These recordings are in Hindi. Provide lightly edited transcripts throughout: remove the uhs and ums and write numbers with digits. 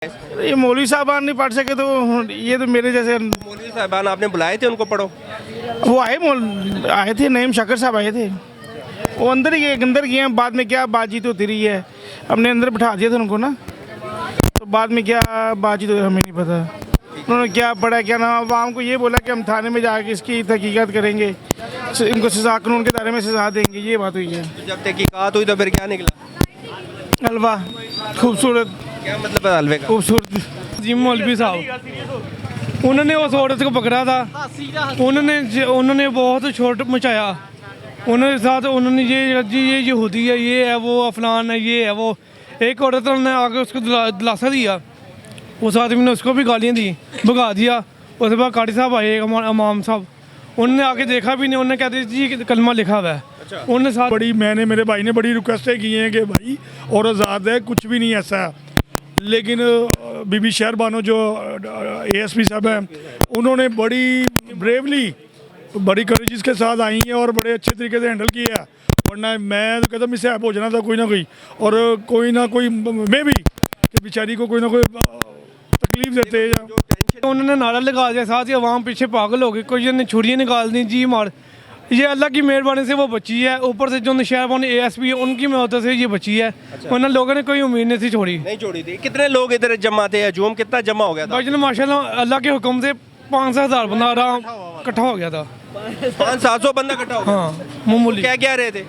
ये मौलवी साहबान नहीं पढ़ सके तो ये तो मेरे जैसे मौलवी साहबान आपने बुलाए थे उनको पढ़ो? वो आए थे, नईम शक्कर साहब आए थे, वो अंदर गए हैं। बाद में क्या बातचीत होती रही है, हमने अंदर बिठा दिया था उनको ना, तो बाद में क्या बातचीत हुई हमें नहीं पता। उन्होंने क्या पढ़ा क्या ना, आवाम को ये बोला कि हम थाने में जाके इसकी तहकीकात करेंगे, इनको सजा कानून के दायरे में सजा देंगे, ये बात हुई है। तो जब तहकीकात हुई तो फिर क्या निकला? हलवा खूबसूरत, क्या मतलब है हलवे का? खूबसूरत जी मौलवी साहब उन्होंने उस औरत को पकड़ा था, उन्होंने बहुत शोर मचाया। उन्होंने साथ उन्होंने ये यहूदी है, ये है, वो अफलान है, ये है, वो। एक औरत ने आके उसको दिलासा दिया, उस आदमी ने उसको भी गालियाँ दी, भगा दिया। उसके बाद काड़ी साहब आए, इमाम साहब, उन्होंने आके देखा भी नहीं, उन्होंने कहते जी कलमा लिखा हुआ है। उन्होंने साथ मैंने मेरे भाई ने बड़ी रिक्वेस्टें की हैं कि भाई और आज़ाद है, कुछ भी नहीं ऐसा है। लेकिन बीबी शहर बानो जो ASP साहब हैं, उन्होंने बड़ी ब्रेवली, बड़ी करेजिस के साथ आई हैं और बड़े अच्छे तरीके से हैंडल किया है। वरना मैं तो कहता मिस ऐप हो जाना था कोई ना कोई, और कोई ना कोई मैं भी कि बेचारी को कोई ना कोई तकलीफ देते हैं या उन्होंने नारा लगा दिया, साथ ही आवाम पीछे पागल हो गई, कोई ने छुरियाँ निकाल दी, जी मार। ये अल्लाह की मेहरबानी से वो बची है, ऊपर से जो शहरबान ASP है उनकी मदद से ये बची है। वरना लोगों ने कोई उम्मीद नहीं थी नहीं छोड़ी थी। कितने लोग इधर जमा थे? हजूम कितना जमा हो गया था? भाई माशाल्लाह अल्लाह के हुक्म से 500,000 बंदा आराम इकट्ठा हो गया था। 500-700 बंदा इकट्ठा हो गया? हाँ मामूली। क्या क्या रहे थे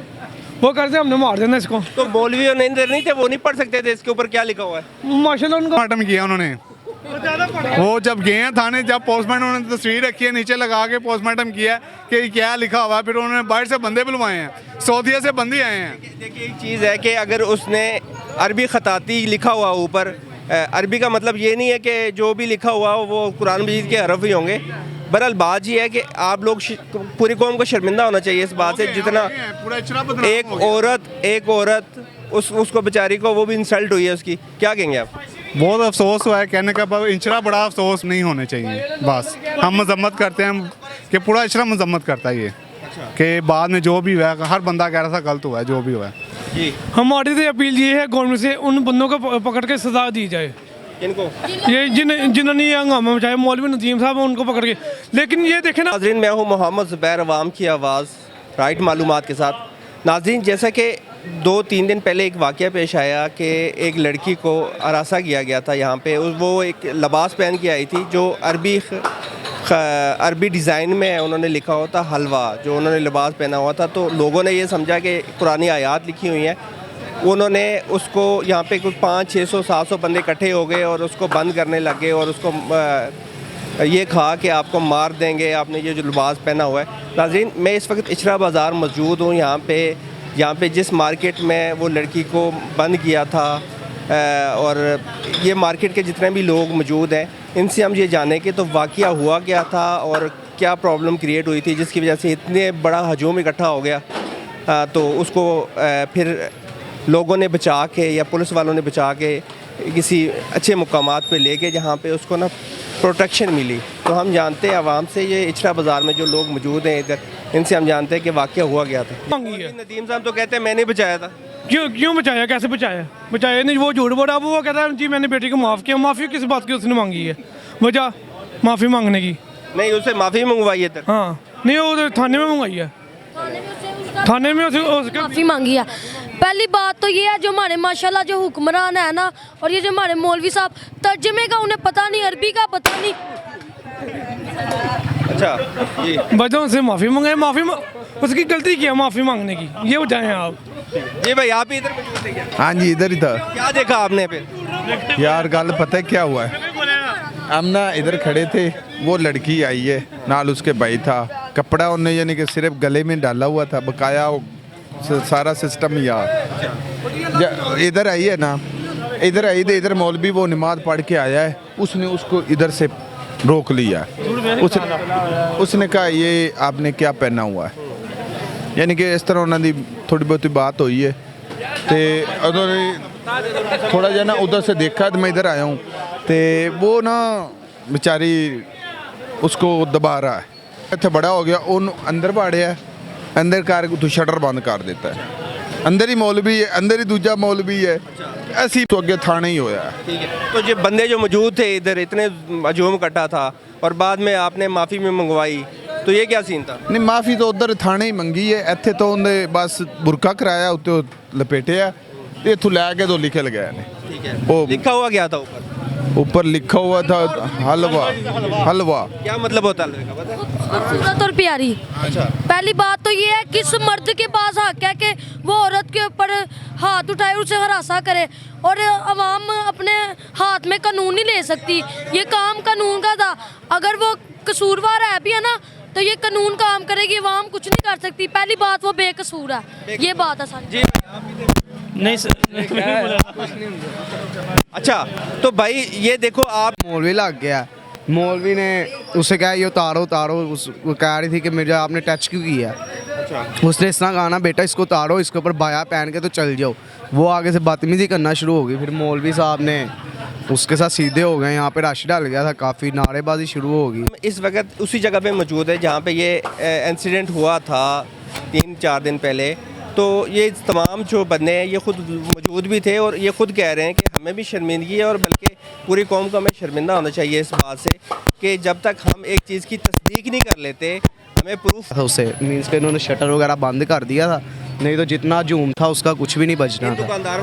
वो करते हमने मार देना इसको। तो मौलवी और नरेंद्र नहीं थे, वो नहीं पढ़ सकते थे इसके ऊपर क्या लिखा हुआ है? माशाल्लाह उनको पोस्टमार्टम किया उन्होंने। वो जब गए हैं थाने, जब पोस्टमार्टम उन्होंने तस्वीर रखी है, नीचे लगा के पोस्टमार्टम किया कि क्या लिखा हुआ है। फिर उन्होंने बाहर से बंदे बुलवाए हैं, सऊदीया से बंदे आए हैं। देखिए एक चीज़ है कि अगर उसने अरबी ख़ताती लिखा हुआ ऊपर, अरबी का मतलब ये नहीं है कि जो भी लिखा हुआ हो वो कुरान मजीद के हरफ ही होंगे। बहरहाल बात ये है कि आप लोग पूरी कौम को शर्मिंदा होना चाहिए इस बात से, जितना एक औरत उसको बेचारी को वो भी इंसल्ट हुई है उसकी, क्या कहेंगे आप? बहुत अफसोस हुआ है कहने का, पर इचरा बड़ा अफसोस नहीं होने चाहिए। बस हम मजम्मत करते हैं कि पूरा इचरा मजम्मत करता है ये कि बाद में जो भी हुआ है, हर बंदा कह रहा था गलत हुआ है जो भी हुआ है। जी हमारी तो अपील ये है गवर्नमेंट से, उन बंदों को पकड़ के सजा दी जाए। इनको ये जिन्होंने ये हंगामा मचाया, मौलवी नदीम साहब उनको पकड़ के। लेकिन ये देखे ना नाज़रीन, मैं हूँ मोहम्मद ज़ुबैर, अवाम की आवाज़, राइट मालूमात के साथ। नाज़रीन, जैसा कि 2-3 दिन पहले एक वाक़या पेश आया कि एक लड़की को हरासा किया गया था यहाँ पे। वो एक लिबास पहन के आई थी जो अरबी डिज़ाइन में उन्होंने लिखा हुआ था हलवा, जो उन्होंने लिबास पहना हुआ था। तो लोगों ने ये समझा कि पुरानी आयात लिखी हुई हैं। उन्होंने उसको यहाँ पे कुछ 500-600-700 बंदे इकट्ठे हो गए और उसको बंद करने लगे और उसको ये कहा कि आपको मार देंगे, आपने ये जो लिबास पहना हुआ है। नाज़रीन, मैं इस वक्त इचरा बाज़ार मौजूद हूँ। यहाँ पे जिस मार्केट में वो लड़की को बंद किया था, और ये मार्केट के जितने भी लोग मौजूद हैं, इनसे हम ये जाने कि तो वाक़या हुआ क्या था और क्या प्रॉब्लम क्रिएट हुई थी जिसकी वजह से इतने बड़ा हजूम इकट्ठा हो गया। तो उसको फिर लोगों ने बचा के या पुलिस वालों ने बचा के किसी अच्छे मुकामात पे लेके जहाँ पे उसको ना प्रोटेक्शन मिली। तो हम जानते हैं आवाम से, ये इचरा बाज़ार में जो लोग मौजूद हैं इधर, इनसे हम जानते हैं कि वाक़या हुआ गया था। मांगी है। नदीम साहब तो कहते हैं मैंने बचाया था। क्यों बचाया, कैसे बचाया नहीं, वो झूठ बोला। वो कहता है जी मैंने बेटी को माफ़ किया। माफ़ी किस बात की उसने मांगी है? वजह माफ़ी मांगने की नहीं, उससे माफ़ी मंगवाई है इधर। हाँ नहीं, वो थाने में मंगाई है, थाने में उसके माफ़ी मांगी है। पहली बात तो ये है जो हमारे माशाल्लाह जो हुक्मरान है ना, और ये जो हमारे मौलवी साहब, तर्जमे का उन्हें पता नहीं, अरबी का पता नहीं। अच्छा जी, वजह से माफ़ी मंगाई, उसकी गलती क्या माफ़ी मांगने की, ये बताएं आप। जी भाई, आप ही इधर मौजूद थे क्या? हाँ जी, इधर ही था क्या देखा आपने फिर? यार। गल पता है क्या हुआ है, हम ना इधर खड़े थे, वो लड़की आई है, नाल उसके भाई था, कपड़ा उन्हें यानी कि सिर्फ गले में डाला हुआ था, बकाया सारा सिस्टम यार। इधर आई है ना, इधर आई तो इधर मौलवी वो नमाज पढ़ के आया है, उसने उसको इधर से रोक लिया। उसने कहा ये आपने क्या पहना हुआ है, यानी कि इस तरह उन्होंने थोड़ी बहुत बात हुई है। तो उन्होंने थोड़ा जहा ना उधर से देखा तो मैं इधर आया हूँ, तो वो ना बेचारी उसको दबा रहा है। इतना बड़ा हो गया, उन अंदर बाड़े है, अंदर कार तो शटर बंद कर देता है। ਅੰਦਰ ਹੀ ਮੌਲਵੀ ਹੈ, ਅੰਦਰ ਹੀ ਦੂਜਾ ਮੌਲਵੀ है ਅਸੀਂ ਤੋਂ ਅੱਗੇ ਥਾਣਾ ਹੀ ਹੋਇਆ है। ठीक है, तो जो बंदे जो मौजूद थे इधर, इतने हजूम इकट्ठा था और बाद में आपने माफ़ी में मंगवाई, तो ये क्या सीन था? ਨਹੀਂ ਮਾਫੀ ਤਾਂ ਉਧਰ ਥਾਣੇ ਹੀ ਮੰਗੀ ਹੈ, ਇੱਥੇ ਤੋਂ ਉਹਨੇ ਬਸ ਬੁਰਕਾ ਕਰਾਇਆ, ਉੱਤੇ ਉਹ ਲਪੇਟਿਆ ਤੇ ਇੱਥੋਂ ਲੈ ਕੇ ਤੋਂ ਲਿਖੇ ਲਗਾਏ ਨੇ। ठीक है, वो लिखा हुआ क्या था ऊपर? ऊपर लिखा हुआ था हलवा हलवा। क्या मतलब होता है का पता है? खूबसूरत और प्यारी। अच्छा, पहली बात तो ये है किस मर्द के पास हक है कि वो औरत के ऊपर हाथ उठाए उसे हरासा करे, और अवाम अपने हाथ में कानून नहीं ले सकती। ये काम कानून का था, अगर वो कसूरवार है भी है ना तो ये कानून काम करेगी, अवाम कुछ नहीं कर सकती। पहली बात वो बेकसूर है, ये बात है सारी। जी नहीं सर, अच्छा, तो भाई ये देखो आप मौलवी लग गया। मौलवी ने उसे कहा ये उतारो उतारो, वो कह रही थी कि मुझे आपने टच क्यों किया। उसने इस तरह कहा ना बेटा इसको उतारो, इसके ऊपर बाया पहन के तो चल जाओ। वो आगे से बदतमीजी करना शुरू हो गई। फिर मौलवी साहब ने उसके साथ सीधे हो गए, यहाँ पे रश डाल गया था, काफ़ी नारेबाजी शुरू हो गई। इस वक्त उसी जगह पे मौजूद है जहाँ पे ये इंसिडेंट हुआ था 3-4 दिन पहले। तो ये तमाम जो बंदे हैं ये खुद मौजूद भी थे और ये खुद कह रहे हैं कि हमें भी शर्मिंदगी है, और बल्कि पूरी कौम को हमें शर्मिंदा होना चाहिए इस बात से कि जब तक हम एक चीज़ की तस्दीक नहीं कर लेते हमें प्रूफ। था उससे मीन्स के इन्होंने शटर वगैरह बंद कर दिया था, नहीं तो जितना जूम था उसका कुछ भी नहीं बचना था। दुकानदार